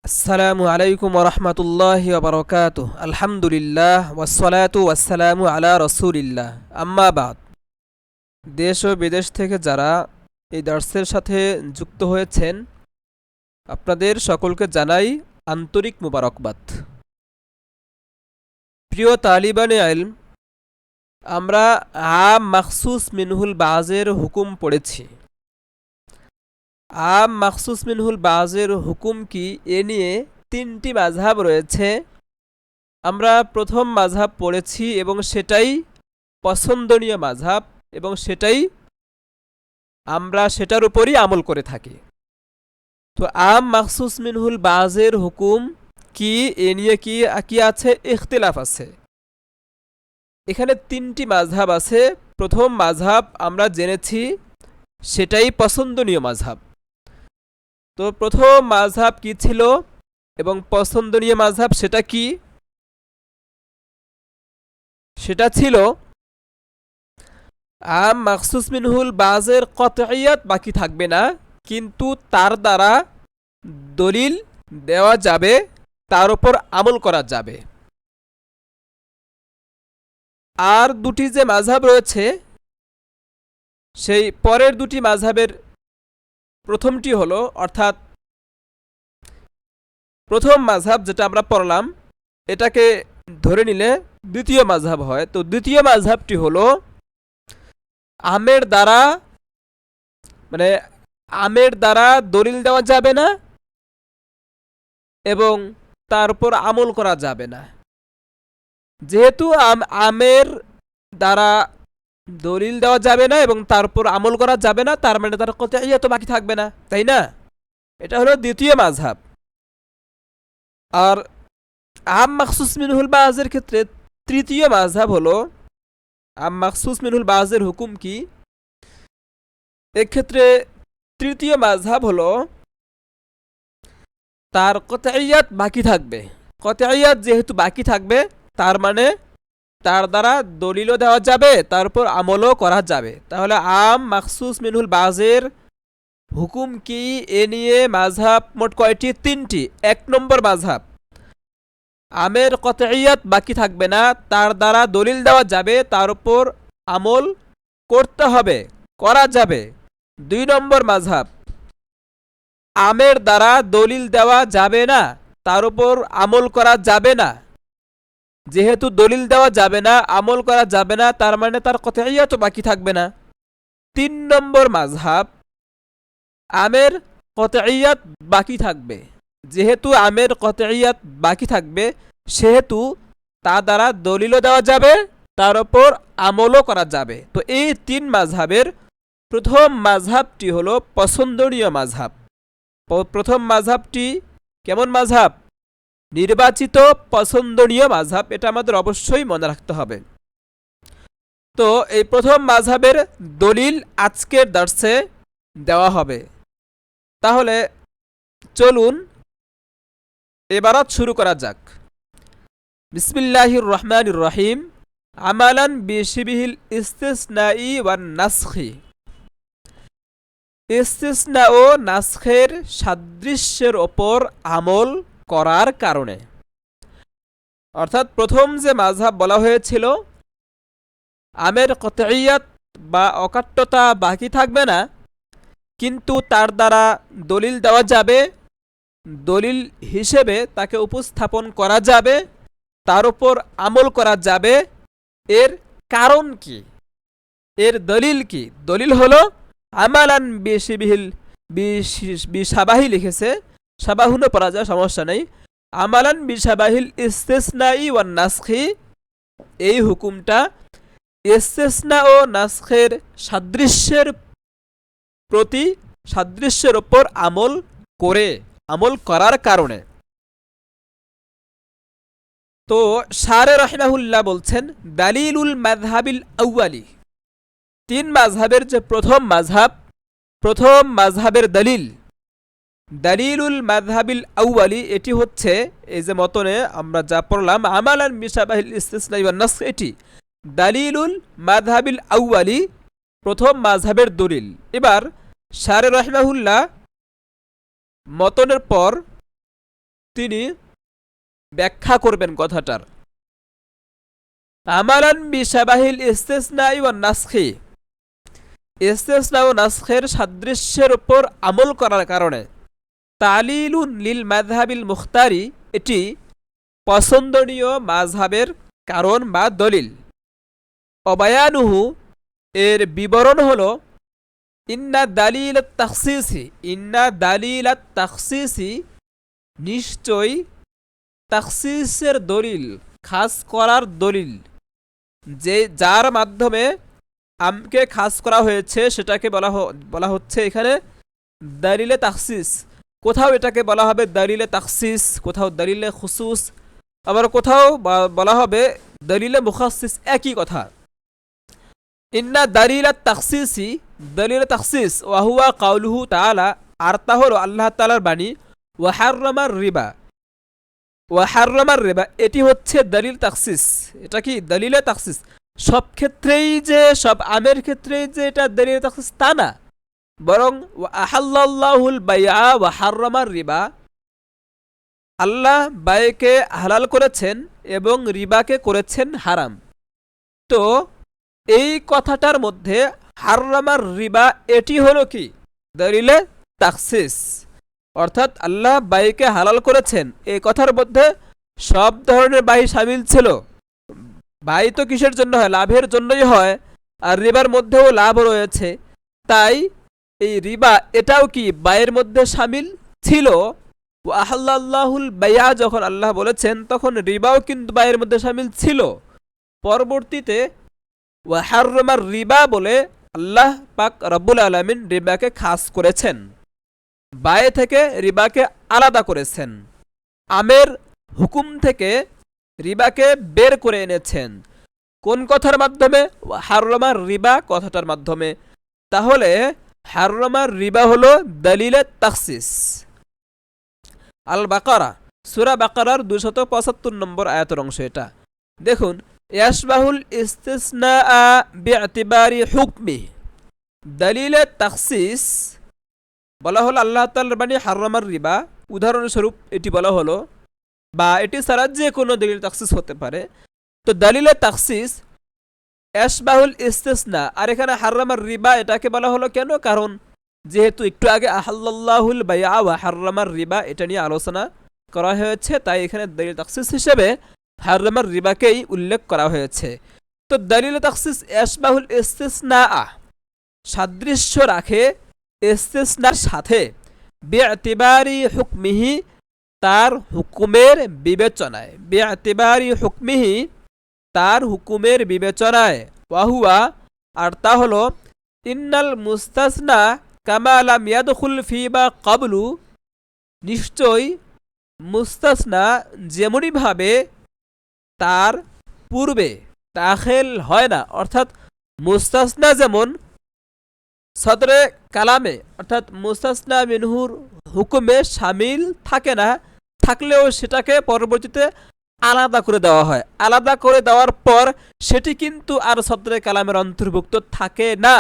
আসসালামু আলাইকুম ওরহমতুল্লাহি ওবরকাতুহ। আলহামদুলিল্লাহ ওয়াসসালাতু ওয়াসসালামু আলা রসুলিল্লাহ, আম্মা বাদ। দেশ ও বিদেশ থেকে যারা এই দার্সের সাথে যুক্ত হয়েছেন, আপনাদের সকলকে জানাই আন্তরিক মুবারকবাদ। প্রিয় তালিবানে ইলম, আমরা আম মাখসুস মিনহুল বাজের হুকুম পড়েছি। আম মাখসুস মিনহুল বাজের হুকুম কি, এ নিয়ে তিনটি মাযহাব রয়েছে। আমরা প্রথম মাযহাব পড়েছি এবং সেটাই পছন্দনীয় মাযহাব, এবং আমরা সেটার উপরই আমল করে থাকি। তো আম মাখসুস মিনহুল বাজের হুকুম কি, এ নিয়ে কি আছে, ইখতিলাফ আছে। এখানে তিনটি মাযহাব আছে। প্রথম মাযহাব আমরা জেনেছি, সেটাই পছন্দনীয় মাযহাব। তো প্রথম মাযহাব কি ছিল এবং পছন্দনীয় মাযহাব সেটা কি? সেটা ছিল আম মাখসুস মিনহুল বাজের কতইয়াত বাকি থাকবে না, কিন্তু তার দ্বারা দলিল দেওয়া যাবে, তার উপর আমল করা যাবে। আর দুটি যে মাযহাব রয়েছে, সেই পরের দুটি মাযহাবের প্রথমটি হলো, অর্থাৎ প্রথম মাযহাব যেটা আমরা পড়লাম, এটাকে ধরে নিলে দ্বিতীয় মাযহাব হয়। তো দ্বিতীয় মাযহাবটি হলো আমের দ্বারা আমের দ্বারা দলিল দেওয়া যাবে না এবং তার উপর আমল করা যাবে না। যেহেতু আমের দ্বারা দলিল দেওয়া যাবে না এবং তার উপর আমল করা যাবে না, তার মানে তার কতইয়া তো বাকি থাকবে না, তাই না? এটা হলো দ্বিতীয় মাযহাব। আর আম মাখসুস মিনহুল বাজের ক্ষেত্রে তৃতীয় মাযহাব হলো, আম মাখসুস মিনহুল বাজের হুকুম কি, এক্ষেত্রে তৃতীয় মাযহাব হলো তার কতইয়াত বাকি থাকবে। কতইয়াত যেহেতু বাকি থাকবে, তার মানে তার দ্বারা দলিলও দেওয়া যাবে, তার উপর আমলও করা যাবে। তাহলে আম মাখসুস মিনহুল বাজের হুকুম কি, এ নিয়ে মাযহাব মোট কয়টি? তিনটি। এক নম্বর মাযহাব, আমের কতইয়াত বাকি থাকবে না, তার দ্বারা দলিল দেওয়া যাবে, তার উপর আমল করতে হবে, করা যাবে। দুই নম্বর মাযহাব, আমের দ্বারা দলিল দেওয়া যাবে না, তার উপর আমল করা যাবে না। যেহেতু দলিল দেওয়া যাবে না, আমল করা যাবে না, তার মানে তার কতইয়া তো বাকি থাকবে না। তিন নম্বর মাযহাব, আমের কতইয়াত বাকি থাকবে। যেহেতু আমের কতইয়াত বাকি থাকবে, সেহেতু তা দ্বারা দলিলও দেওয়া যাবে, তার উপর আমলও করা যাবে। তো এই তিন মাযহাবের প্রথম মাযহাবটি হলো পছন্দনীয় মাযহাব। প্রথম মাযহাবটি কেমন মাযহাব? নির্বাচিত পছন্দনীয় মাযহাব। এটা আমাদের অবশ্যই মনে রাখতে হবে। তো এই প্রথম মাযহাবের দলিল আজকের দার্সে দেওয়া হবে। তাহলে চলুন এবারত শুরু করা যাক। বিসমিল্লাহির রহমানির রহিম। আমালান বিশিবিহিল ইস্তিসনাই ওয়ান নাসখি। ইস্তিসনা ও নাসখের সাদৃশ্যের ওপর আমল করার কারণে। অর্থাৎ প্রথম যে মাযহাব বলা হয়েছিল, আমের কতইয়াত বা অকাট্যতা বাকি থাকবে না, কিন্তু তার দ্বারা দলিল দেওয়া যাবে, দলিল হিসেবে তাকে উপস্থাপন করা যাবে, তার উপর আমল করা যাবে। এর কারণ কি? এর দলিল কি? দলিল হলো আমালান বিশিবিহিল, বিশাবাহি লিখেছে, সাবাহুনও পড়া যায়, সমস্যা নেই। আমালান বিশাবাহিল ইস্তিসনাই ওয়ান নাসখি। এই হুকুমটা ইস্তিসনা ও নাসখের সাদৃশ্যের প্রতি, সাদৃশ্যের ওপর আমল করার কারণে। তো শারে রাহিমাহুল্লাহ বলছেন, দালিলুল মাযহাবিল আউয়ালি। তিন মাযহাবের যে প্রথম মাযহাবের দালিলুল মাযহাবিল আউয়ালি, এটি হচ্ছে এই যে মতনে আমরা যা পড়লাম, আমালান বিশাবাহিল ইস্তিসনাই ওয়ান নাসখ, এটি দালিলুল মাযহাবিল আউয়ালি, প্রথম মাযহাবের দলিল। এবার শারে রাহিমাহুল্লাহ মতনের পর তিনি ব্যাখ্যা করবেন কথাটার। আমালান বিশাবাহিল ইস্তিসনাই ওয়ান নাসখি, ইস্তিসনা ও নাসখের সাদৃশ্যের উপর আমল করার কারণে তালিলুন লিল মাযহাবিল মুখতারি, এটি পছন্দনীয় মাযহাবের কারণ বা দলিল। অবায়ানুহু, এর বিবরণ হলো ইন্না দালিল তাখসিসি, ইন্না দালিল তাখসিসি, নিশ্চয় তাখসিসের দলিল, খাস করার দলিল, যে যার মাধ্যমে আমকে খাস করা হয়েছে সেটাকে বলা হচ্ছে এখানে দালিলে তাখসিস। কোথাও এটাকে বলা হবে দালিলে তাখসিস, কোথাও দালিলে খুসুস, আবার কোথাও বলা হবে দলিলে মুখাসসিস, একই কথা। ইন্না দালিল তাখসিসি, দলিল তাখসিস, ওয়া হুয়া কাউলুহু তাআলা, আর তা হলো আল্লাহ তাআলার বাণী, ওয়া হাররামার রিবা, ওয়া হাররামার রিবা, এটি হচ্ছে দলিল তাখসিস। এটা কি দলিলে তাখসিস? সব ক্ষেত্রেই যে, সব আমের ক্ষেত্রেই যে এটা দলিল তাখসিস তা না, বরং ওয়া আহাল্লাল্লাহুল বাইআ ওয়া হাররামার রিবা, আল্লাহ বাইকে হালাল করেছেন এবং রিবাকে করেছেন হারাম। তো এই কথাটার মধ্যে হাররামার রিবা, এটি হলো কি দলিলে তাখসিস, অর্থাৎ আল্লাহ বাইকে হালাল করেছেন, এই কথার মধ্যে সব ধরনের বাই শামিল ছিল। বাই তো কিসের জন্য হয়? লাভের জন্যই হয়, আর রিবার মধ্যেও লাভ রয়েছে, তাই এই রিবা এটাও কি বাইয়ের মধ্যে শামিল ছিল। ওয়া আহাল্লাল্লাহুল বাইআ, যখন আল্লাহ বলেছেন তখন রিবাও কিন্তু বাইয়ের মধ্যে শামিল ছিল। পরবর্তীতে ওয়া হাররামার রিবা বলে আল্লাহ পাক রব্বুল আলামিন রিবাকে খাস করেছেন, বায় থেকে রিবাকে আলাদা করেছেন, আমের হুকুম থেকে রিবাকে বের করে এনেছেন। কোন কথার মাধ্যমে? হাররামার রিবা কথাটার মাধ্যমে। তাহলে হাররামার রিবা হলো দলিলে তাখসিস। আল বাকারা, সূরা বাকারার 275 নম্বর আয়াতের অংশ এটা। দেখুন, ইয়াশবাহুল ইস্তিসনা বি'তিবারি হুকমি, দলিলে তাখসিস বলা হলো আল্লাহ তাআলার বাণী হাররামার রিবা, উদাহরণস্বরূপ এটি বলা হলো, বা এটি ছাড়া যে কোনো দলিল তাখসিস হতে পারে। তো দলিলে তাখসিস ইয়াশবাহুল ইস্তিসনা, আর এখানে হাররামার রিবা এটাকে বলা হলো কেন? কারণ যেহেতু একটু আগে আহাল্লাল্লাহুল বাইআ ওয়া হাররামার রিবা এটা নিয়ে আলোচনা করা হয়েছে, তাই এখানে দলিল তাখসিস হিসেবে হাররামার রিবাকেই উল্লেখ করা হয়েছে। তো দলিল তাখসিস ইয়াশবাহুল ইস্তিসনা, সাদৃশ্য রাখে ইস্তিসনার সাথে, বি'তিবারি হুকমিহি, তার হুকুমের বিবেচনায়, বি'তিবারি হুকমিহি, তার হুকুমের বিবেচনায়। ওয়া হুয়া, আর তা হলো ইন্নাল মুস্তাসনা কামা লাম ইয়াদখুল ফি বা ক্বাবলু, নিশ্চয় মুস্তাসনা যেমনি ভাবে তার পূর্বে দাখিল হয় না, অর্থাৎ মুস্তাসনা যেমন সদরে কালামে অর্থাৎ মুস্তাসনা মিনহুর হুকুমে শামিল থাকে না, থাকলেও সেটাকে পরবর্তীতে আলাদা করে দেওয়া হয়। আলাদা করে দেওয়ার পর সেটি কিন্তু আর সদরে কালামের অন্তর্ভুক্ত থাকে না।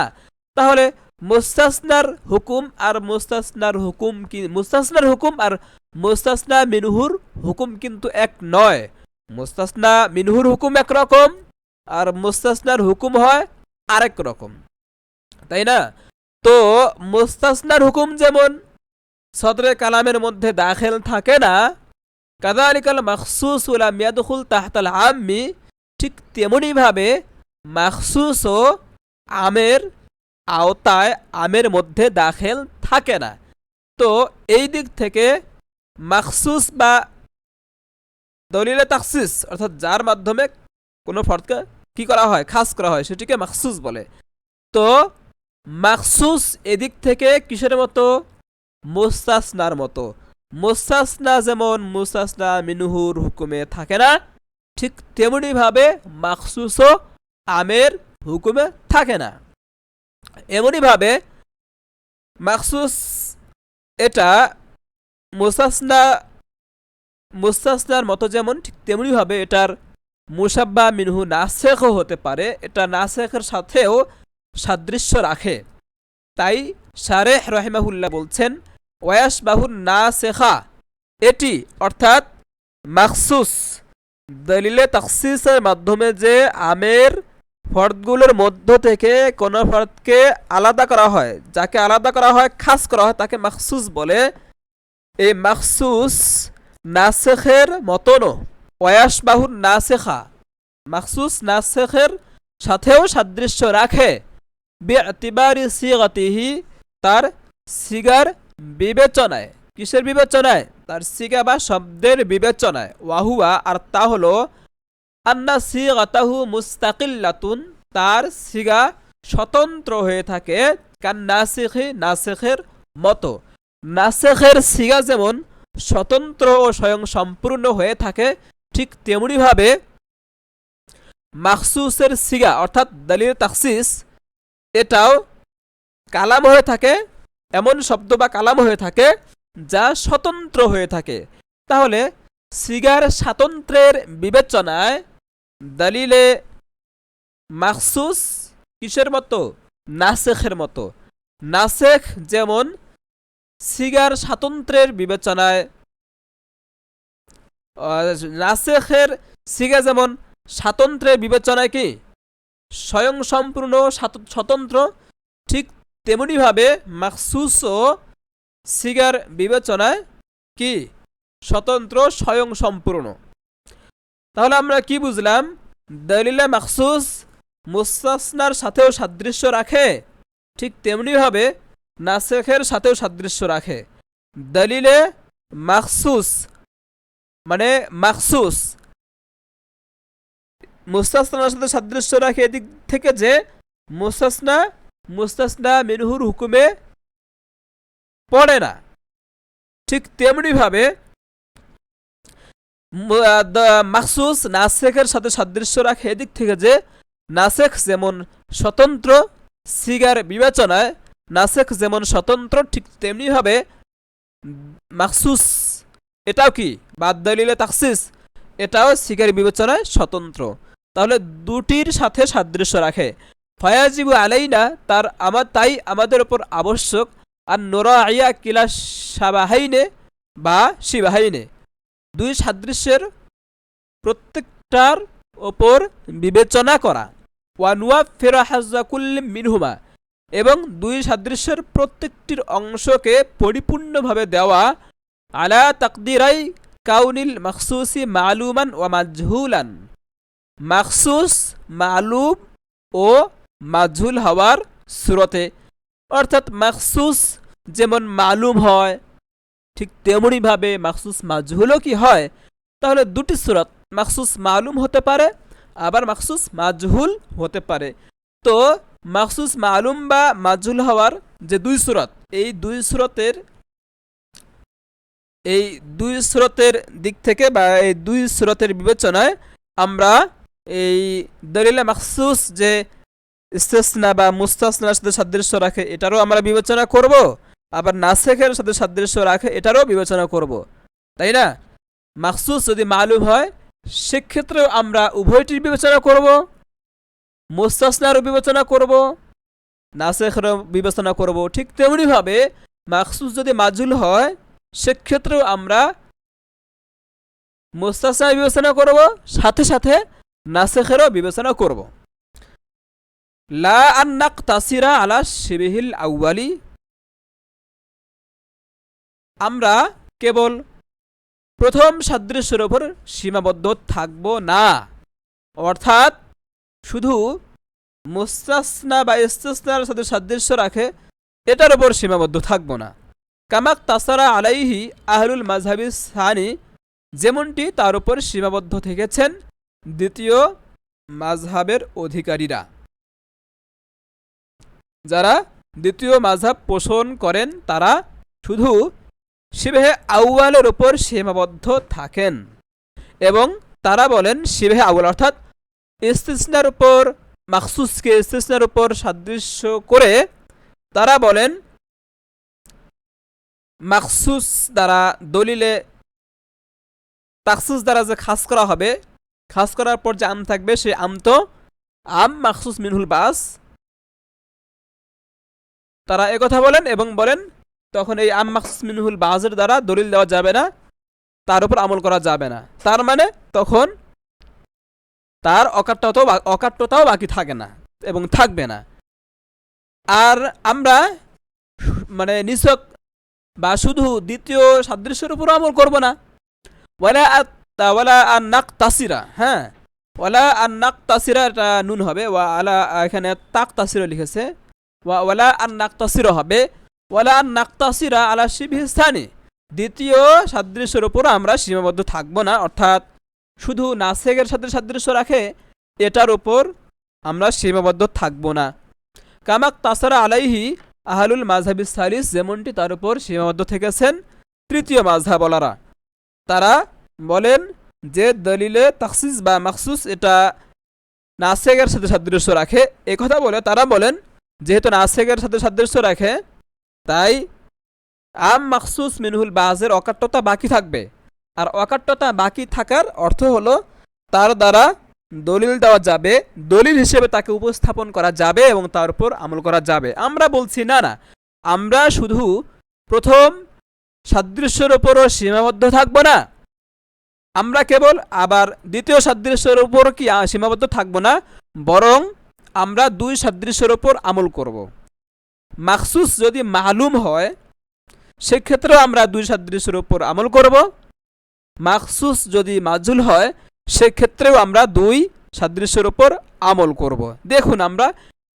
তাহলে মুস্তাসনার হুকুম আর মুস্তাসনার হুকুম কি, মুস্তাসনার হুকুম আর মুস্তাসনা মিনহুর হুকুম কিন্তু এক নয়। মুস্তাসনা মিনহুর হুকুম একরকম আর মুস্তাসনার হুকুম হয় আরেক রকম, তাই না? তো মুস্তাসনার হুকুম যেমন সদরে কালামের মধ্যে দাখিল থাকে না, কাযালিকাল মাখসুস লাম ইয়াদখুল তাহতাল আম্মি, ঠিক তেমনি ভাবে মাখসুসও আমের আওতায়, আমের মধ্যে দাখিল থাকে না। তো এই দিক থেকে মাখসুস বা দলিলে তাখসিস, অর্থাৎ যার মাধ্যমে কোনো ফরদকে কি করা হয়, খাস করা হয়, সেটিকে মাখসুস বলে। তো মাখসুস এদিক থেকে কিসের মতো? মুস্তাসনার মতো। মুস্তাসনা যেমন মুস্তাসনা মিনহুর হুকুমে থাকে না, ঠিক তেমনি ভাবে মাখসুসও আমের হুকুমে থাকে না। এমনি ভাবে মাখসুস এটা মুস্তাসনার মতো যেমন, ঠিক তেমনি ভাবে এটার মুশাব্বা মিনহু নাসেখও হতে পারে, এটা নাসেখের সাথেও সাদৃশ্য রাখে। তাই শারেহ রাহিমাহুল্লাহ বলছেন ওয়াশবাহুন নাসেখা, এটি অর্থাৎ মাখসুস দলিলে তাখসিসের মাধ্যমে যে আমের ফরদগুলোর মধ্য থেকে কোনো ফরদকে আলাদা করা হয়, যাকে আলাদা করা হয়, খাস করা হয়, তাকে মাখসুস বলে। এই মাখসুস নাসেখের মতনও ওয়াসবাহুন নাসেখা, মাখসুস নাসেখের সাথেও সাদৃশ্য রাখে। বিআতিবারি সিগাতিহি, তার সিগার বিবেচনায়। কিসের বিবেচনায়? তার সিগা বা শব্দের বিবেচনায়। ওয়াহুয়া, আর তা হলো আন্না সিগাতাহু মুস্তাকিল্লাতুন, তার সিগা স্বতন্ত্র হয়ে থাকে। কান নাসিখি, নাসেখের মতো। নাসেখের সিগা যেমন স্বতন্ত্র ও স্বয়ং সম্পূর্ণ হয়ে থাকে, ঠিক তেমনিভাবে মাখসুসের সিগা অর্থাৎ দলিল তাখসিস এটাও কালাম হয়ে থাকে, এমন শব্দ বা কালাম হয়ে থাকে যা স্বতন্ত্র হয়ে থাকে। তাহলে সিগার স্বাতন্ত্র্যের বিবেচনায় দলিলে মাখসুস কিসের মতো? নাসেখের মতো। নাসেখ যেমন সিগার স্বাতন্ত্র্যের বিবেচনায়, নাসেখের সিগা যেমন স্বাতন্ত্র্যের বিবেচনায় কি স্বয়ং সম্পূর্ণ স্বতন্ত্র, ঠিক তেমনিভাবে মাখসুস ও সিগার বিবেচনায় কি স্বতন্ত্র, স্বয়ং সম্পূর্ণ। তাহলে আমরা কি বুঝলাম? দলিলে মাখসুস মুস্তাসনার সাথেও সাদৃশ্য রাখে, ঠিক তেমনিভাবে নাসেখের সাথেও সাদৃশ্য রাখে। দলিলে মাখসুস মানে মাখসুস মুস্তাসনার সাথে সাদৃশ্য রাখে এদিক থেকে যে মুস্তাসনা মুস্তাসনা মিনহুর হুকুমে পড়ে না, ঠিক তেমনিভাবে মাখসুস নাসেখের সাথে সাদৃশ্য রাখে এদিক থেকে যে নাসেখ যেমন স্বতন্ত্র সিগার বিবেচনায়, নাসেখ যেমন স্বতন্ত্র, ঠিক তেমনিভাবে মাখসুস এটাও কি বাদ দলিলে তাখসিস এটাও সিগার বিবেচনায় স্বতন্ত্র। তাহলে দুটির সাথে সাদৃশ্য রাখে। ফায়াজিবু আলাইনা, তাই আমাদের উপর আবশ্যক, আর নোরাইয়া কিলা সাবাহাইনে বা শিবাহাইনে, দুই সাদৃশ্যের প্রত্যেকটার ওপর বিবেচনা করা। ওয়ানুয়া ফেরাহাজাকুল্লি মিনহুমা, এবং দুই সাদৃশ্যের প্রত্যেকটির অংশকে পরিপূর্ণভাবে দেওয়া। আলা তাকদিরাই কাউনিল মাখসুসি মালুমান ওয়া মাজহুলান, মাখসুস মালুম ও মাজহুল হওয়ার সুরতে। অর্থাৎ মাখসুস যেমন মালুম হয়, ঠিক তেমনিভাবে মাখসুস মাজহুলও কি হয়। তাহলে দুটি সুরত, মাখসুস মালুম হতে পারে, আবার মাখসুস মাজহুল হতে পারে। তো মাখসুস মালুম বা মাজহুল হওয়ার যে দুই সুরত, এই দুই সুরতের দিক থেকে বা এই দুই সুরতের বিবেচনায় আমরা এই দলিলে মাখসুস যে ইস্তেসনা বা মুস্তাসনার সাথে সাদৃশ্য রাখে এটারও আমরা বিবেচনা করব, আবার নাসেখের সাথে সাদৃশ্য রাখে এটারও বিবেচনা করব, তাই না? মাখসুস যদি মালুম হয় সেক্ষেত্রেও আমরা উভয়টির বিবেচনা করব, মুস্তাসনারও বিবেচনা করব, নাসেখেরও বিবেচনা করব। ঠিক তেমনিভাবে মাখসুস যদি মাজহুল হয় সেক্ষেত্রেও আমরা মুস্তাসনা বিবেচনা করব, সাথে সাথে নাসেখেরও বিবেচনা করব। লা আন নাকতাসিরা আলা শিবিহিল আউয়ালি, আমরা কেবল প্রথম সাদৃশ্যের উপর সীমাবদ্ধ থাকব না, অর্থাৎ শুধু মুস্তাসনা বা ইস্তিসনার সাথে সাদৃশ্য রাখে এটার উপর সীমাবদ্ধ থাকব না। কামাক তাসারা আলাইহি আহলুল মাযহাবি সানি, যেমনটি তার উপর সীমাবদ্ধ থেকেছেন দ্বিতীয় মাযহাবের অধিকারীরা, যারা দ্বিতীয় মাযহাব পোষণ করেন তারা শুধু শিবহে আউয়ালের উপর সীমাবদ্ধ থাকেন এবং তারা বলেন শিবহে আউয়াল অর্থাৎ ইস্তিসনার উপর, মাখসুসকে ইস্তিসনার উপর সাদৃশ্য করে তারা বলেন মাখসুস দ্বারা দলিলে তাখসিস দ্বারা যে খাস করা হবে, খাস করার পর যে আম থাকবে সেই আম তো আম মাখসুস মিনহুল বাস, তারা একথা বলেন এবং বলেন তখন এই আম মাখসুস মিনহুল বাজের দ্বারা দলিল দেওয়া যাবে না, তার উপর আমল করা যাবে না। তার মানে তখন তার অকাট্যতাও বাকি থাকে না এবং থাকবে না। আর আমরা মানে নিছক বা শুধু দ্বিতীয় সাদৃশ্যের উপর আমল করব না। ওয়ালা আন নাকতাসিরা, হ্যাঁ, ওয়ালা আন নাকতাসিরা, এটা নুন হবে, ওয়া আলা এখানে তাকতাসিরা লিখেছে, ওয়ালা আন নাকতাসিরা হবে, ওয়ালা আন নাকতাসিরা আলা শিবহি স্থানে, দ্বিতীয় সাদৃশ্যের উপর আমরা সীমাবদ্ধ থাকব না, অর্থাৎ শুধু নাসেকের সাথে সাদৃশ্য রাখে এটার উপর আমরা সীমাবদ্ধ থাকব না। কামাক তাসারা আলাইহি আহলুল মাযহাবিস সালিস, যেমনটি তার উপর সীমাবদ্ধ থেকেছেন তৃতীয় মাযহাবওয়ালারা। তারা বলেন যে দলিলে তাখসিস বা মাখসুস এটা নাসেকের সাথে সাদৃশ্য রাখে। একথা বলে তারা বলেন যেহেতু নাসেকের সাথে সাদৃশ্য রাখে তাই আম মাখসুস মিনহুল বাজের অকাট্যতা বাকি থাকবে। আর অকাট্যতা বাকি থাকার অর্থ হলো তার দ্বারা দলিল দেওয়া যাবে, দলিল হিসেবে তাকে উপস্থাপন করা যাবে এবং তার উপর আমল করা যাবে। আমরা বলছি না না, আমরা শুধু প্রথম সাদৃশ্যের উপরও সীমাবদ্ধ থাকবো না, আমরা কেবল আবার দ্বিতীয় সাদৃশ্যের উপর কি সীমাবদ্ধ থাকবো না, বরং আমরা দুই সাদৃশ্যের উপর আমল করব। মাখসুস যদি মালুম হয় সেক্ষেত্রেও আমরা দুই সাদৃশ্যের উপর আমল করব, মাখসুস যদি মাজুল হয় সেক্ষেত্রেও আমরা দুই সাদৃশ্যের উপর আমল করব। দেখুন আমরা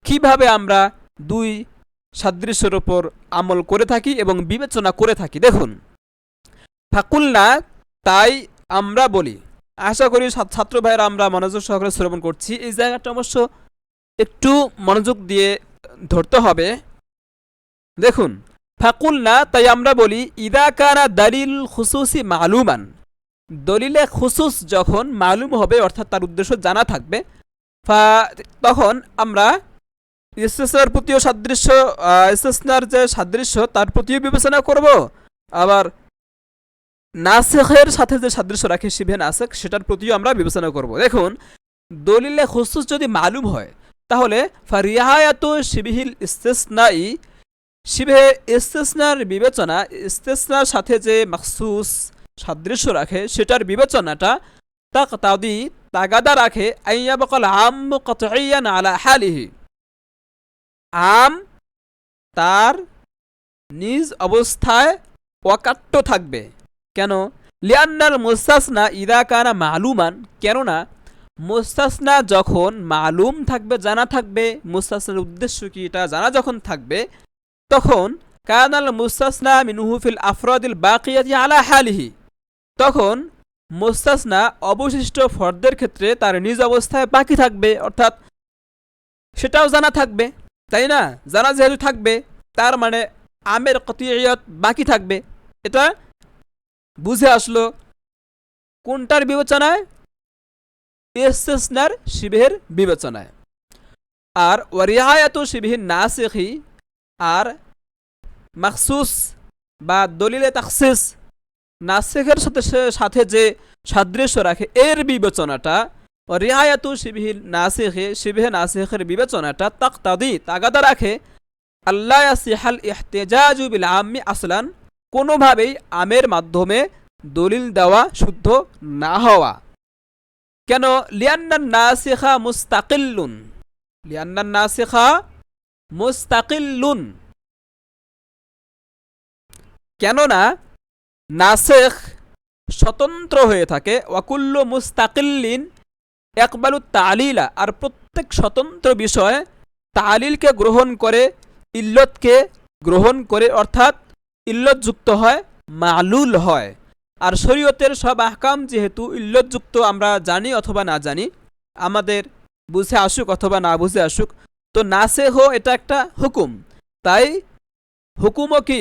কিভাবে আমরা দুই সাদৃশ্যের উপর আমল করে থাকি এবং বিবেচনা করে থাকি। দেখুন, ফাকুলনা, তাই আমরা বলি। আশা করি ছাত্র ভাইয়েরা আমরা মনোযোগ সহকারে শ্রবণ করছি। এই জায়গাটা অবশ্য একটু মনোযোগ দিয়ে ধরতে হবে। দেখুন, ফাকুলনা, তাই আমরা বলি, ইদা কানা দালিল খুসুসি মালুমান, দলিলে খুসুস যখন মালুম হবে অর্থাৎ তার উদ্দেশ্য জানা থাকবে, তখন আমরা ইস্তিসনার প্রতিও সাদৃশ্য, ইস্তিসনার যে সাদৃশ্য তার প্রতিও বিবেচনা করব, আবার নাসেখের সাথে যে সাদৃশ্য রাখে শিবে নাসেখ সেটার প্রতিও আমরা বিবেচনা করব। দেখুন, দলিলে খুসুস যদি মালুম হয় তাহলে ফারিয়ায়াতু শিবিহিল ইস্তিসনাই, শিবে ইস্তিসনার বিবেচনা, ইস্তিসনার সাথে যে মাখসুস সাদৃশ্য রাখে সেটার বিবেচনাটা তাকতাদি তাগাদা রাখে আইয়াবকাল আম কাতঈয়ান আলা হালিহি, আম তার নিজ অবস্থায় অকাট্য থাকবে। কেন? লিআন্নাল মুস্তাসনা ইদা কানা মালুমান, কেননা মুস্তাসনা যখন মালুম থাকবে, জানা থাকবে, মুস্তাসনার উদ্দেশ্য কি এটা জানা যখন থাকবে, তখন কানাল মুস্তাসনা মিনহু ফিল আফরাদিল বাকিয়াতি আলা হালিহি, তখন মুস্তাসনা অবশিষ্ট ফরদের ক্ষেত্রে তার নিজ অবস্থায় বাকি থাকবে, অর্থাৎ সেটাও জানা থাকবে, তাই না? জানা যেহেতু থাকবে তার মানে আমের কতইয়ত বাকি থাকবে। এটা বুঝে আসলো কোনটার বিবেচনায়? ইস্তিসনার শিবের বিবেচনায়। আর ওয়ারিয়ায়াতু শিবিহিন নাসিখি, আর মাখসুস বা দলিলে তাখসিস নাসিখের সাথে যে সাদৃশ্য রাখে এর বিবেচনাটা, রিয়ায়াতু শিবিহিল নাসিখে, শিবিহে নাসিখের বিবেচনাটা তাকতাদি তাগাদা রাখে আল্লাহ ইয়াসিহাল ইহতিজাজু বিল আম্মি আসলান, কোনোভাবেই আমের মাধ্যমে দলিল দেওয়া শুদ্ধ না হওয়া। কেন? লিআন্নান নাসিখা মুস্তাকিল্লুন, লিআন্নান নাসিখা মুস্তাকিল্লুন, কেননা নাসেখ স্বতন্ত্র হয়ে থাকে। ওয়াকুল্লু মুস্তাকিল্লিন একবালু তালিলা, আর প্রত্যেক স্বতন্ত্র বিষয় তালিলকে গ্রহণ করে, ইল্লতকে গ্রহণ করে, অর্থাৎ ইল্লতযুক্ত হয়, মালুল হয়। আর শরীয়তের সব আহকাম যেহেতু ইল্লতযুক্ত, আমরা জানি অথবা না জানি, আমাদের বুঝে আসুক অথবা না বুঝে আসুক, তো নাসেখ এটা একটা হুকুম, তাই হুকুমও কি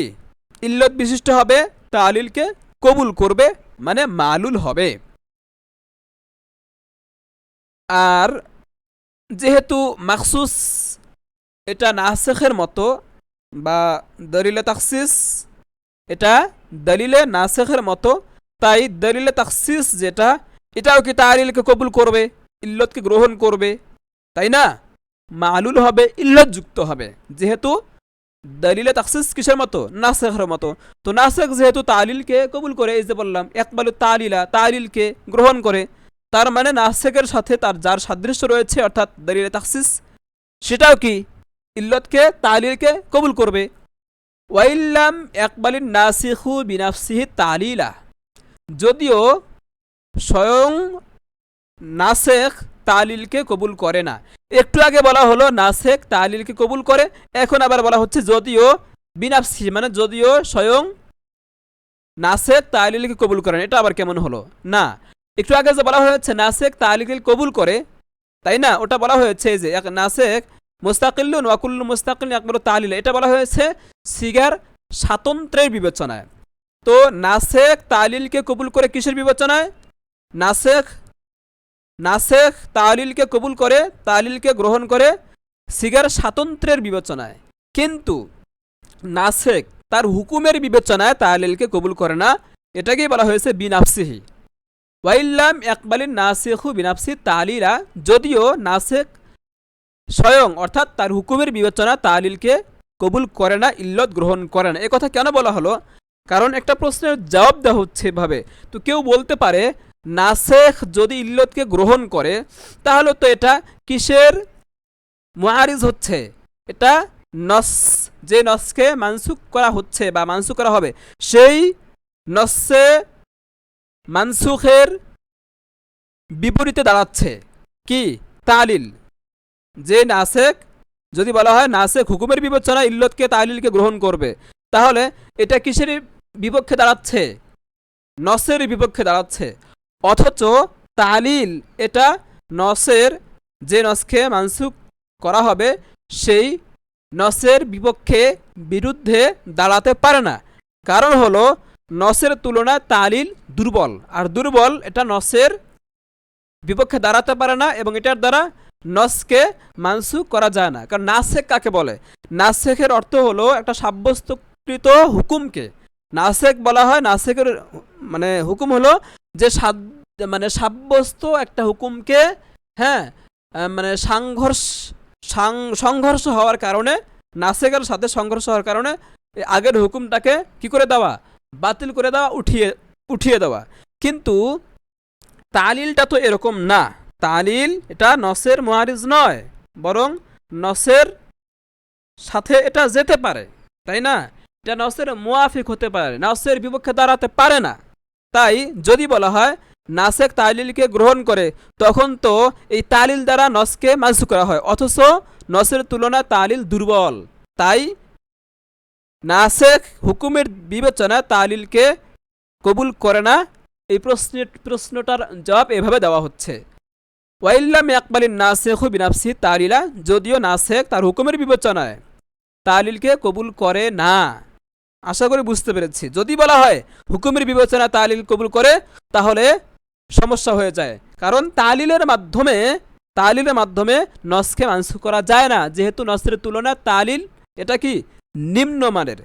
ইল্লত বিশিষ্ট হবে, তালিলকে কবুল করবে, মানে মালুল হবে। আর যেহেতু মাখসুস এটা নাসেখের মতো, বা দলিলে তাখসিস এটা দলিলে নাসেখের মতো, তাই দলিলে তাখসিস যেটা এটাও কি তালিলকে কবুল করবে, ইল্লতকে গ্রহণ করবে, তাই না? মালুল হবে, ইল্লতযুক্ত হবে, যেহেতু দলিলে তাখসিস কিসের মতো? নাসেখের মতো। তো নাসেখ যেহেতু তালিলকে কবুল করে, এই যে বললাম একবালু তালিলা, তালিলকে গ্রহণ করে, তার মানে নাসেখের সাথে তার যার সাদৃশ্য রয়েছে অর্থাৎ দলিলে তাখসিস, সেটাও কি ইল্লতকে তালিলকে কবুল করবে। ওয়াইল্লাম একবালিন নাসিখু বিনাফসিহি তালিলা, যদিও স্বয়ং নাসেখ তালিলকে কবুল করে না। একটু আগে বলা হলো নাসেখ তালিলকে কবুল করে, এখন আবার বলা হচ্ছে যদিও বিনাফসি, মানে যদিও স্বয়ং নাসেখ তালিলকে কবুল করেন। এটা আবার কেমন হলো? না, একটু আগে যে বলা হয়েছে নাসেখ তালিলকে কবুল করে, তাই না? ওটা বলা হয়েছে যে এক নাসেখ মুস্তাকিল্লুন ওয়া কুল্লু মুস্তাকিল আকবারু তালিলা, এটা বলা হয়েছে সিগার স্বাতন্ত্র্যের বিবেচনায়। তো নাসেখ তালিলকে কবুল করে কিসের বিবেচনায়? নাসেখ তালিলকে কবুল করে, তালিলকে গ্রহণ করে সিগার স্বাতন্ত্র্যের বিবেচনায়, কিন্তু নাসেখ তার হুকুমের বিবেচনায় তালিলকে কবুল করে না। এটাকেই বলা হয়েছে বিনাফসিহি। ওয়াইল্লাম একবালিন নাসিখু বিনাফসি তালিলা, যদিও নাসেখ স্বয়ং অর্থাৎ তার হুকুমের বিবেচনা তালিলকে কবুল করে না, ইল্লত গ্রহণ করে না। একথা কেন বলা হলো? কারণ একটা প্রশ্নের জবাব দেওয়া হচ্ছে এভাবে। তো কেউ বলতে পারে নাসেখ যদি ইল্লতকে গ্রহণ করে তাহলে তো এটা কিসের মুআরিজ হচ্ছে? এটা নস, যে নসকে মানসুখ করা হচ্ছে বা মানসুখ করা হবে, সেই নসে মানসুখের বিপরীতে দাঁড়াচ্ছে কি? তালিল। যে নাসেখ, যদি বলা হয় নাসেখ হুকুমের বিবেচনা ইল্লতকে তালিলকে গ্রহণ করবে, তাহলে এটা কিসের বিপক্ষে দাঁড়াচ্ছে? নসের বিপক্ষে দাঁড়াচ্ছে। অথচ তালিল এটা নসের, যে নসকে মানসুখ করা হবে সেই নসের বিপক্ষে বিরুদ্ধে দাঁড়াতে পারে না। কারণ হলো নসের তুলনায় তালিল দুর্বল, আর দুর্বল এটা নসের বিপক্ষে দাঁড়াতে পারে না, এবং এটার দ্বারা নসকে মানসুখ করা যায় না। কারণ নাসেখ কাকে বলে? নাসেখের অর্থ হলো একটা সাব্যস্তকৃত হুকুমকে নাসেখ বলা হয়। নাসেখের মানে হুকুম হলো যে মানে সাব্যস্ত একটা হুকুমকে, হ্যাঁ, মানে সংঘর্ষ হওয়ার কারণে, নাসেখের সাথে সংঘর্ষ হওয়ার কারণে আগের হুকুমটাকে কি করে দেওয়া? বাতিল করে দেওয়া, উঠিয়ে দেওয়া। কিন্তু তালিলটা তো এরকম না। তালিল এটা নসের মুআরিজ নয়, বরং নসের সাথে এটা যেতে পারে, তাই না? এটা নসের মুআফিক হতে পারে, নসের বিপক্ষে দাঁড়াতে পারে না। তাই যদি বলা হয় নাসেখ তালিলকে গ্রহণ করে, তখন তো এই তালিল দ্বারা নসকে মানসুখ করা হয়, অথচ নসের তুলনায় তালিল দুর্বল। তাই নাসেখ হুকুমের বিবেচনা তালিলকে কবুল করে না। এই প্রশ্নটার জবাব এভাবে দেওয়া হচ্ছে, ওয়াইল্লাম ইয়াকবালিন নাসিখু বিনাফসি তালিলা, যদিও নাসেখ তার হুকুমের বিবেচনায় তালিলকে কবুল করে না। আশা করি বুঝতে পেরেছি। যদি বলা হয় হুকুমের বিবেচনা তালিল কবুল করে, তাহলে সমস্যা হয়ে যায়। কারণ তালিলের মাধ্যমে নসকে মানসুখ করা যায় না, যেহেতু নসের তুলনায় তালিল এটা কি নিম্নমানের।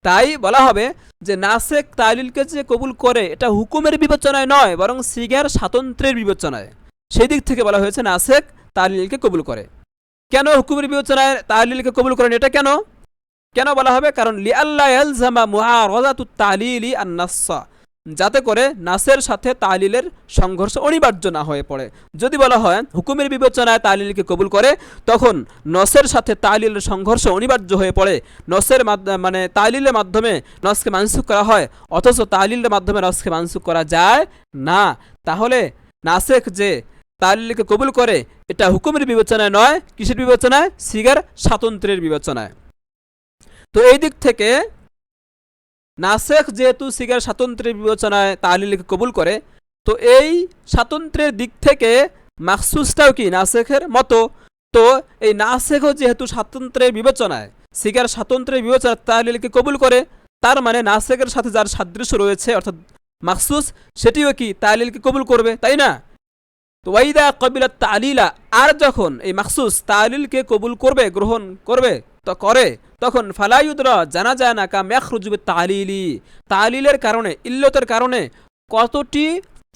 তাই বলা হবে যে নাসেখ তালিলকে যে কবুল করে এটা হুকুমের বিবেচনায় নয়, বরং সিগার স্বাতন্ত্র্যের বিবেচনায়। সেই দিক থেকে বলা হয়েছে নাসেখ তালিলকে কবুল করে। কেন হুকুমের বিবেচনায় তালিলকে কবুল করেন? এটা কেন বলা হবে? কারণ লিআল্লা ইয়ালজামা মুআরাদাতুত তালিলি আন-নাস, যাতে করে নাসের সাথে তালিলের সংঘর্ষ অনিবার্য না হয়ে পড়ে। যদি বলা হয় হুকুমের বিবেচনায় তালিলকে কবুল করে, তখন নসের সাথে তালিলের সংঘর্ষ অনিবার্য হয়ে পড়ে। নসের মানে তালিলের মাধ্যমে নসকে মানসুখ করা হয়, অথচ তালিলের মাধ্যমে নসকে মানসুখ করা যায় না। তাহলে নাসেখ যে তালিলকে কবুল করে এটা হুকুমের বিবেচনায় নয়, কিসের বিবেচনায়? সিগার স্বাতন্ত্র্যের বিবেচনায়। তো এই দিক থেকে নাসেখ যেহেতু সিগার স্বাতন্ত্র্যের বিবেচনায় তালিলকে কবুল করে, তো এই স্বাতন্ত্র্যের দিক থেকে মাখসুসটাও কি নাসেখের মতো। তো এই নাসেখও যেহেতু স্বাতন্ত্র্যের বিবেচনায়, সিগার স্বাতন্ত্র্যের বিবেচনায় তালিলকে কবুল করে, তার মানে নাসেখের সাথে যার সাদৃশ্য রয়েছে অর্থাৎ মাখসুস, সেটিও কি তালিলকে কবুল করবে, তাই না? তো ওয়াইদা কবিলাত তালিলা, আর যখন এই মাখসুস তালিলকে কবুল করবে, গ্রহণ করবে, তো করে, তখন ফালায়ুদরা, জানা যায় না, কা মাখরুজ বিত তালিলি, তালিলের কারণে, ইল্লতের কারণে কতটি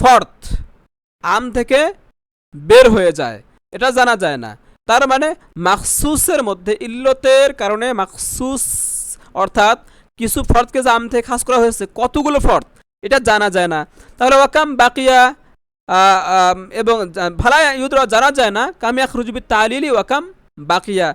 ফর্দ আম থেকে বের হয়ে যায়, এটা জানা যায় না। তার মানে মাখসুসের মধ্যে ইল্লতের কারণে মাখসুস অর্থাৎ কিছু ফরদকে যে আম থেকে খাস করা হয়েছে কতগুলো ফরদ এটা জানা যায় না। তাহলে ওয়াকাম বাকিয়া এবং ভালা ইউদরা জানা যায় না কামিয়া খুরুজবি তালিলি ওয়াকাম বাকিয়া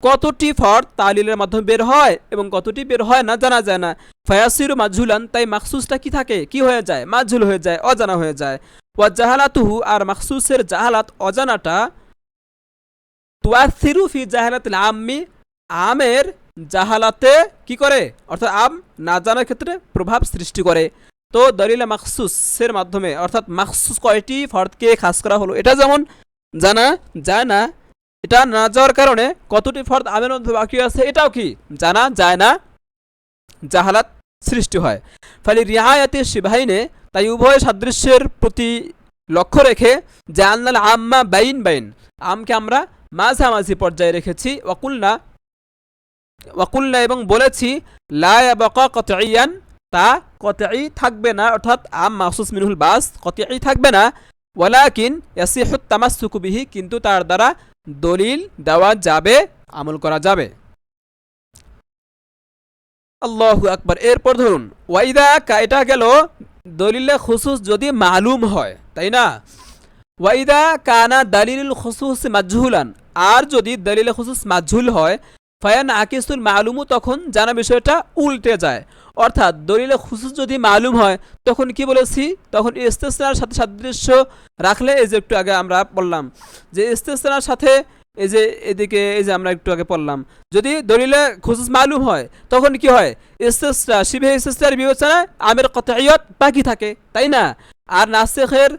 কতটি ফরদ তালিলের মাধ্যমে বের হয় এবং কতটি বের হয় না জানা যায় না। ফায়াসিরু মাজহুলান তাই মাখসুসটা কি থাকে কি হয়ে যায় মাজহুল হয়ে যায় অজানা হয়ে যায়। ওয়া জাহালাতুহু আর মাখসুসের জাহালাত অজানাটা তুয়াসিরু ফি জাহালাতিল আম্মি আমের জাহালাতে কি করে অর্থাৎ আম না জানার ক্ষেত্রে প্রভাব সৃষ্টি করে। তো দলিল মাখসুসের মাধ্যমে অর্থাৎ মাখসুস কয়টি ফরদকে খাস করা হলো এটা যেমন জানা যায় না, এটা না যাওয়ার কারণে কতটি ফরদ আমের মধ্যে বাকি আছে এটাও কি জানা যায় না, জাহালাত সৃষ্টি হয়। ফলে রিআয়াতে শিবাহিনে তাই উভয় সাদৃশ্যের প্রতি লক্ষ্য রেখে যে আন্নাল আম্মা বাইন বাইন আমকে আমরা মাঝামাঝি পর্যায়ে রেখেছি। ওয়াকুল্লা এবং বলেছি লা ইয়াবকা কতঈয়ান তা কতঈ থাকবে না অর্থাৎ আম মাখসুস মিনহুল বাস কতঈ থাকবে না। ওয়ালাকিন ইয়াসিহুত তামাসসুকু বিহি কিন্তু তার দ্বারা দলিল দেওয়া যাবে আমল করা যাবে। আল্লাহু আকবার। এরপর ধরুন ওয়াইদা এটা গেল দলিলে খুসুস যদি মালুম হয় তাই না। ওয়াইদা কানা দালিলুল খুসুস মাজহুলান আর যদি দলিলে খুসুস মাজহুল হয় ফায়ান আকিসুল মালুমু তখন জানা বিষয়টা উল্টে যায়। অর্থাৎ দলিলে খুসুস যদি মালুম হয় তখন কি বলেছি তখন ইস্তেসনার সাথে সাদৃশ্য রাখলে এই যে একটু আগে আমরা বললাম যে ইস্তেসনার সাথে এই যে এদিকে এই যে আমরা একটু আগে পড়লাম যদি দলিলে খুসুস মালুম হয় তখন কি হয় ইস্তেসনা শিবে ইস্তেসনার বিবেচনায় আমের কতঈয়ত বাকি থাকে তাই না। আর নাসিখের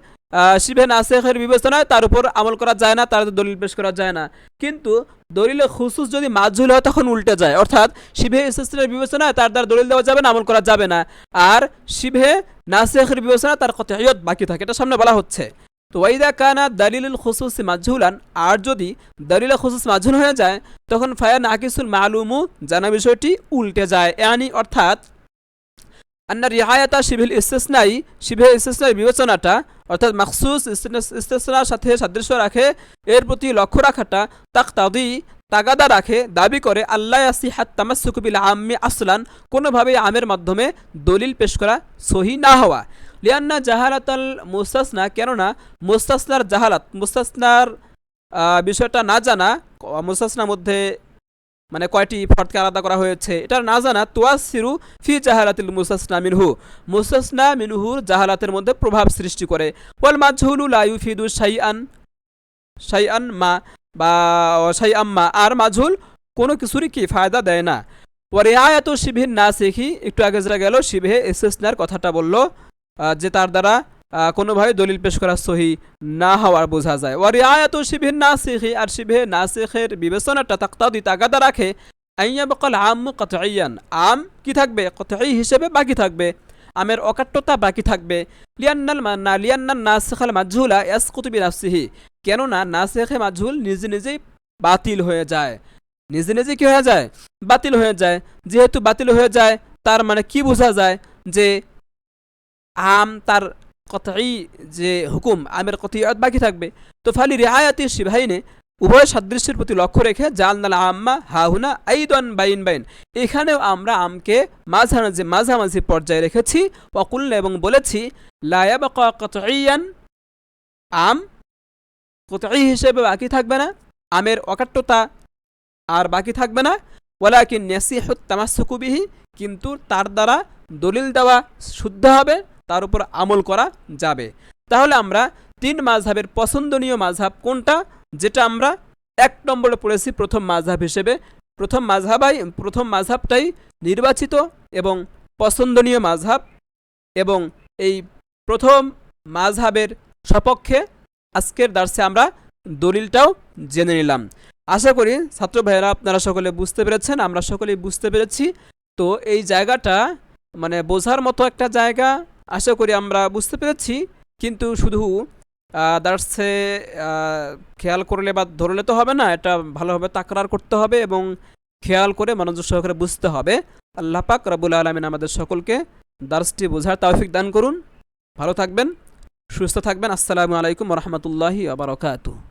শিবে নাসিখের বিবেচনায় তার উপর আমল করা যায় না, তার দলিল পেশ করা যায় না। কিন্তু দলিলে খুসুস যদি মাজহুল হয় তখন উল্টে যায় অর্থাৎ শিবে ইস্তেসনার বিবেচনায় তার দ্বারা দলিল দেওয়া যাবে না আমল করা যাবে না, আর শিবে নাসিখের বিবেচনায় তার কতঈয়ত বাকি থাকে এটা সামনে বলা হচ্ছে। তো ওয়াইদা কানা দালিলুল খুসুস মাজহুলান আর যদি দলিল খুসুস মাজহুল হয়ে যায় তখন ফায়ান আকিসুল মালুমু জানা বিষয়টি উল্টে যায়। ইয়ানি অর্থাৎ আন্না রিআয়াতা শিবিল ইস্তিসনাই শিবে ইস্তিসনার বিবেচনাটা অর্থাৎ মাখসুস ইস্তিসনার সাথে সাদৃশ্য রাখে এর প্রতি লক্ষ্য রাখাটা তাকতাদি তাগাদা রাখে দাবি করে আল্লাহ ইয়াসিহাত তামাসসুকু বিল আম্মি আসলান কোনোভাবেই আমের মাধ্যমে দলিল পেশ করা সহি না হওয়া। লিয়ান্না জাহালাতাল মুস্তাসনা কেননা মুস্তাসনার জাহালাত মুস্তাসনার বিষয়টা না জানা মুস্তাসনার মধ্যে মানে কয়টি ফরদকে আলাদা করা হয়েছে এটা না জানা তুয়াসিরু ফি জাহালাতিল মুস্তাসনা মিনহু মুস্তাসনা মিনহুর জাহালাতের মধ্যে প্রভাব সৃষ্টি করে। ওয়াল মাজহুলু লা ইউফিদু শাইআন মা বা শাইআম মা আর মাজহুল কোনো কিছুরই কি ফায়দা দেয় না। ওয়া রিআয়াতু শিবহিন নাসিখি একটু আগে যেটা গেল শিবহে ইস্তিসনার কথাটা বলল যে তার দ্বারা কোনোভাবে দলিল পেশ করা সহি না হওয়ার বোঝা যায়। ওয়া রিআয়াতু শিবহিন নাসিখি আর শিবহে নাসিখের বিবেচনাটা তাকতাদি তাগাদা রাখে আইয়াবকাল আম্মু কতঈয়ান আম কি থাকবে কতঈ হিসেবে বাকি থাকবে আমের অকাট্যতা বাকি থাকবে। লিয়ান্নান নাসিখাল মাজহুলা ইয়াসকুতু বিনাফসিহি কেননা নাসিখে মাজহুল নিজে নিজেই বাতিল হয়ে যায় নিজে নিজে কি হয়ে যায় বাতিল হয়ে যায়। যেহেতু বাতিল হয়ে যায় তার মানে কি বোঝা যায় যে আম তার কতঈ যে হুকুম আমের কতঈয়ত বাকি থাকবে। তো ফালি রিআয়াতি শিবহাইনে উভয় সাদৃশ্যের প্রতি লক্ষ্য রেখে জালনাল আম্মা হাহুনা আইদান বাইন বাইন এখানেও আমরা আমকে মাঝামাঝি পর্যায়ে রেখেছি। ওয়াকুলনা এবং বলেছি লা ইয়াবকা কতঈয়ান আম কতঈ হিসেবে বাকি থাকবে না আমের অকাট্যতা আর বাকি থাকবে না। ওয়ালাকিন ইয়াসিহুত তামাসসুকু বিহি কিন্তু তার দ্বারা দলিল দেওয়া শুদ্ধ হবে তার উপর আমল করা যাবে। তাহলে আমরা তিন মাযহাবের পছন্দনীয় মাযহাব কোনটা যেটা আমরা এক নম্বরে পড়েছি প্রথম মাযহাব হিসেবে প্রথম মাযহাবটাই নির্বাচিত এবং পছন্দনীয় মাযহাব এবং এই প্রথম মাযহাবের সপক্ষে আজকের দার্সে আমরা দলিলটাও জেনে নিলাম। আশা করি ছাত্র ভাইয়েরা আপনারা সকলে বুঝতে পেরেছেন, আমরা সকলেই বুঝতে পেরেছি। তো এই জায়গাটা মানে বোঝার মতো একটা জায়গা আশা করি আমরা বুঝতে পেরেছি, কিন্তু শুধু দার্সে খেয়াল করলে বা ধরলে তো হবে না, এটা ভালোভাবে তাকরার করতে হবে এবং খেয়াল করে মনোযোগ সহকারে বুঝতে হবে। আল্লাহ পাক রব্বুল আলামিন আমাদের সকলকে দার্সটি বোঝার তৌফিক দান করুন। ভালো থাকবেন, সুস্থ থাকবেন। আসসালামু আলাইকুম ওয়া রাহমাতুল্লাহি ওয়া বারাকাতুহু।